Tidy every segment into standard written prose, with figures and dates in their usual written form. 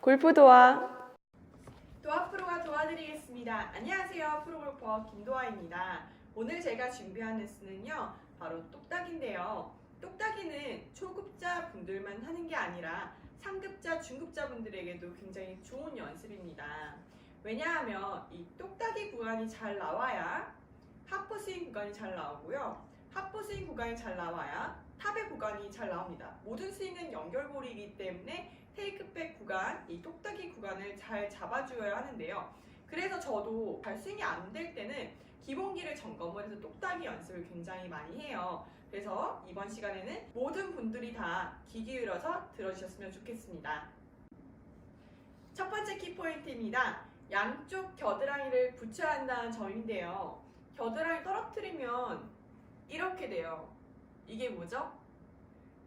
골프도와 도아 프로가 도와드리겠습니다. 안녕하세요. 프로골퍼 김도아입니다. 오늘 제가 준비한 레슨은요, 바로 똑딱인데요. 똑딱이는 초급자 분들만 하는 게 아니라 상급자, 중급자 분들에게도 굉장히 좋은 연습입니다. 왜냐하면 이 똑딱이 구간이 잘 나와야 하프 스윙 구간이 잘 나오고요. 하프 스윙 구간이 잘 나와야 탑의 구간이 잘 나옵니다. 모든 스윙은 연결고리이기 때문에 테이크백 구간, 이 똑딱이 구간을 잘 잡아줘야 하는데요. 그래서 저도 잘 스윙이 안 될 때는 기본기를 점검을 해서 똑딱이 연습을 굉장히 많이 해요. 그래서 이번 시간에는 모든 분들이 다 귀 기울여서 들어주셨으면 좋겠습니다. 첫 번째 키포인트입니다. 양쪽 겨드랑이를 붙여야 한다는 점인데요. 겨드랑이 떨어뜨리면 이렇게 돼요. 이게 뭐죠?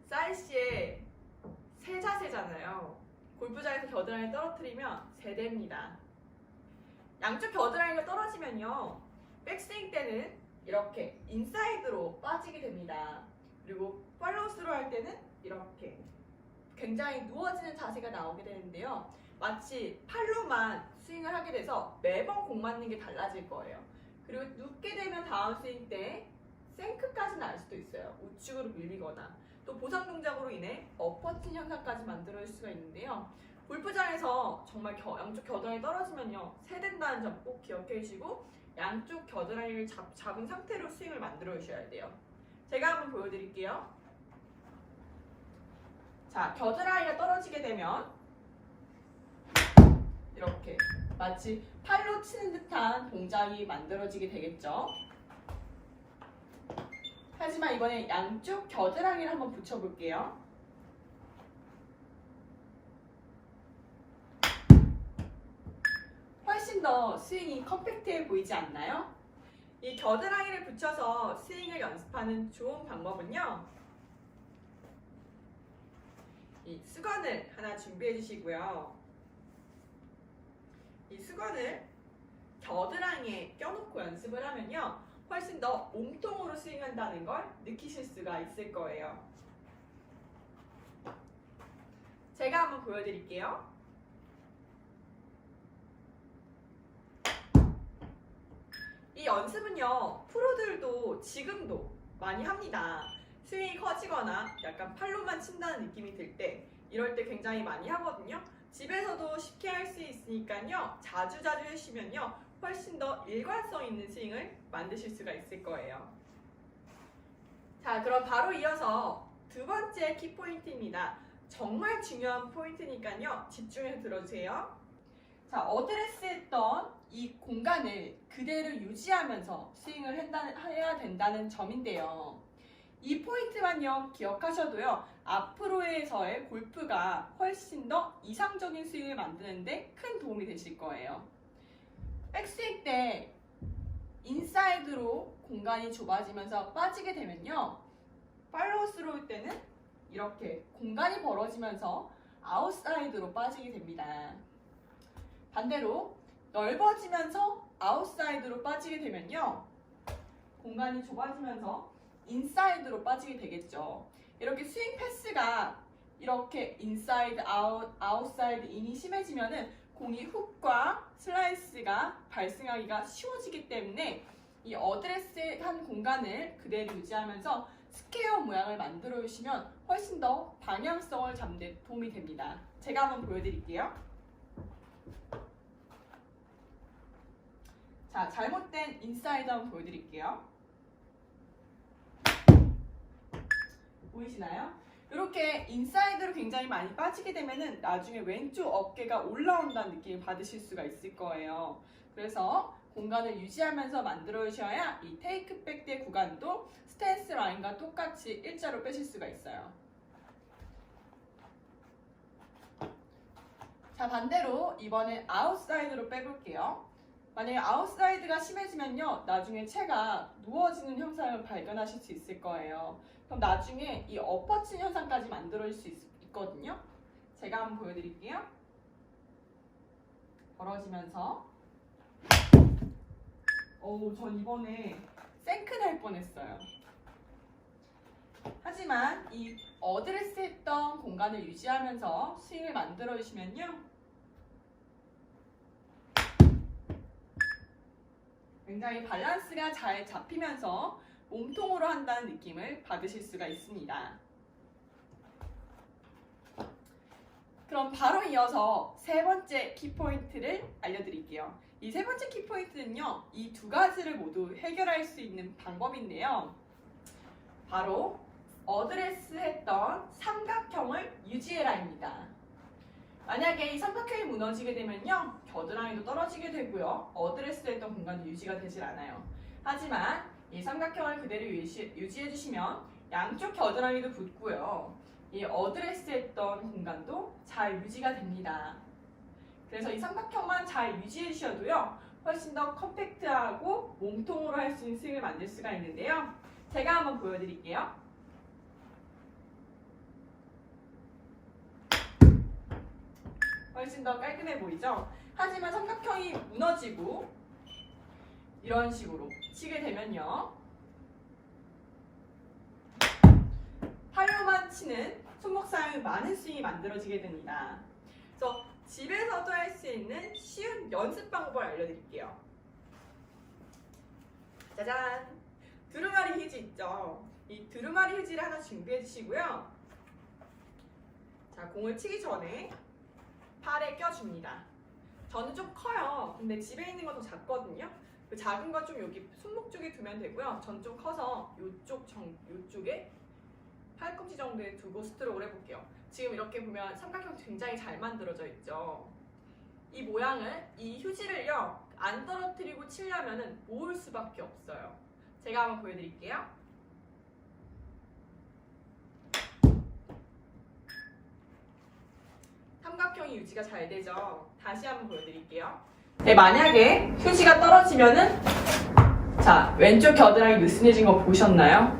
사이시의 세 자세잖아요. 골프장에서 겨드랑이 떨어뜨리면 세대입니다. 양쪽 겨드랑이가 떨어지면요, 백스윙 때는 이렇게 인사이드로 빠지게 됩니다. 그리고 팔로우 스루 할 때는 이렇게 굉장히 누워지는 자세가 나오게 되는데요. 마치 팔로만 스윙을 하게 돼서 매번 공 맞는 게 달라질 거예요. 그리고 눕게 되면 다운 스윙 때 생크까지 날 수도 있어요. 우측으로 밀리거나 또 보상 동작으로 인해 엎어진 현상까지 만들어질 수가 있는데요. 골프장에서 정말 양쪽 겨드랑이 떨어지면요, 세된다는 점 꼭 기억해 주시고 양쪽 겨드랑이를 잡은 상태로 스윙을 만들어 주셔야 돼요. 제가 한번 보여드릴게요. 자, 겨드랑이가 떨어지게 되면 이렇게 마치 팔로 치는 듯한 동작이 만들어지게 되겠죠. 하지만 이번에 양쪽 겨드랑이를 한번 붙여볼게요. 훨씬 더 스윙이 컴팩트해 보이지 않나요? 이 겨드랑이를 붙여서 스윙을 연습하는 좋은 방법은요, 이 수건을 하나 준비해 주시고요. 이 수건을 겨드랑이에 껴놓고 연습을 하면요, 훨씬 더 몸통으로 스윙한다는 걸 느끼실 수가 있을 거예요. 제가 한번 보여드릴게요. 이 연습은요, 프로들도 지금도 많이 합니다. 스윙이 커지거나 약간 팔로만 친다는 느낌이 들 때, 이럴 때 굉장히 많이 하거든요. 집에서도 쉽게 할 수 있으니까요, 자주 해주시면요, 훨씬 더 일관성 있는 스윙을 만드실 수가 있을 거예요. 자, 그럼 바로 이어서 두 번째 키포인트입니다. 정말 중요한 포인트니까요, 집중해서 들어주세요. 자, 어드레스 했던 이 공간을 그대로 유지하면서 스윙을 해야 된다는 점인데요. 이 포인트만요, 기억하셔도요, 앞으로에서의 골프가 훨씬 더 이상적인 스윙을 만드는데 큰 도움이 되실 거예요. 백스윙 때 인사이드로 공간이 좁아지면서 빠지게 되면요, 팔로우 스루 때는 이렇게 공간이 벌어지면서 아웃사이드로 빠지게 됩니다. 반대로 넓어지면서 아웃사이드로 빠지게 되면요, 공간이 좁아지면서 인사이드로 빠지게 되겠죠. 이렇게 스윙 패스가 이렇게 인사이드 아웃, 아웃사이드 인이 심해지면은 공이 훅과 슬라이스가 발생하기가 쉬워지기 때문에 이 어드레스한 공간을 그대로 유지하면서 스퀘어 모양을 만들어 주시면 훨씬 더 방향성을 잡는 데 도움이 됩니다. 제가 한번 보여드릴게요. 자, 잘못된 인사이드 한번 보여드릴게요. 보이시나요? 이렇게 인사이드로 굉장히 많이 빠지게 되면은 나중에 왼쪽 어깨가 올라온다는 느낌을 받으실 수가 있을 거예요. 그래서 공간을 유지하면서 만들어 주셔야 이 테이크백 대 구간도 스탠스 라인과 똑같이 일자로 빼실 수가 있어요. 자, 반대로 이번엔 아웃사이드로 빼볼게요. 만약에 아웃사이드가 심해지면요, 나중에 채가 누워지는 현상을 발견하실 수 있을 거예요. 그럼 나중에 이 엎어친 현상까지 만들어질 수 있거든요. 제가 한번 보여드릴게요. 벌어지면서 전 이번에 생크 날 뻔했어요. 하지만 이 어드레스 했던 공간을 유지하면서 스윙을 만들어 주시면요, 굉장히 밸런스가 잘 잡히면서 몸통으로 한다는 느낌을 받으실 수가 있습니다. 그럼 바로 이어서 세 번째 키포인트를 알려드릴게요. 이 세 번째 키포인트는요, 이 두 가지를 모두 해결할 수 있는 방법인데요. 바로 어드레스 했던 삼각형을 유지해라입니다. 만약에 이 삼각형이 무너지게 되면요, 겨드랑이도 떨어지게 되고요, 어드레스 했던 공간도 유지가 되질 않아요. 하지만 이 삼각형을 그대로 유지해주시면 양쪽 겨드랑이도 붙고요, 이 어드레스 했던 공간도 잘 유지가 됩니다. 그래서 이 삼각형만 잘 유지해 주셔도요, 훨씬 더 컴팩트하고 몸통으로 할 수 있는 스윙을 만들 수가 있는데요. 제가 한번 보여드릴게요. 훨씬 더 깔끔해 보이죠? 하지만 삼각형이 무너지고 이런 식으로 치게 되면요, 팔로만 치는 손목 사용이 많은 스윙이 만들어지게 됩니다. 그래서 집에서도 할 수 있는 쉬운 연습 방법을 알려드릴게요. 짜잔! 두루마리 휴지 있죠? 이 두루마리 휴지를 하나 준비해 주시고요. 자, 공을 치기 전에 팔에 껴줍니다. 저는 좀 커요. 근데 집에 있는 건 더 작거든요. 그 작은 건 좀 여기 손목 쪽에 두면 되고요. 전 좀 커서 요쪽에 팔꿈치 정도에 두고 스트로크를 해볼게요. 지금 이렇게 보면 삼각형 굉장히 잘 만들어져 있죠. 이 모양을, 이 휴지를요, 안 떨어뜨리고 치려면 모을 수밖에 없어요. 제가 한번 보여드릴게요. 삼각형이 유지가 잘 되죠. 다시 한번 보여드릴게요. 네, 만약에 휴지가 떨어지면은, 자, 왼쪽 겨드랑이 느슨해진 거 보셨나요?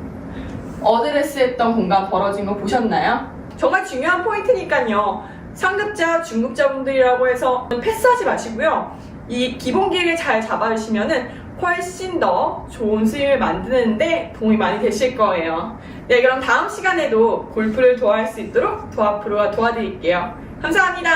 어드레스 했던 공간 벌어진 거 보셨나요? 정말 중요한 포인트니까요. 상급자, 중급자분들이라고 해서 패스하지 마시고요. 이 기본 기획을 잘 잡아주시면은 훨씬 더 좋은 스윙을 만드는데 도움이 많이 되실 거예요. 네, 그럼 다음 시간에도 골프를 도와할 수 있도록 도와드릴게요. 감사합니다.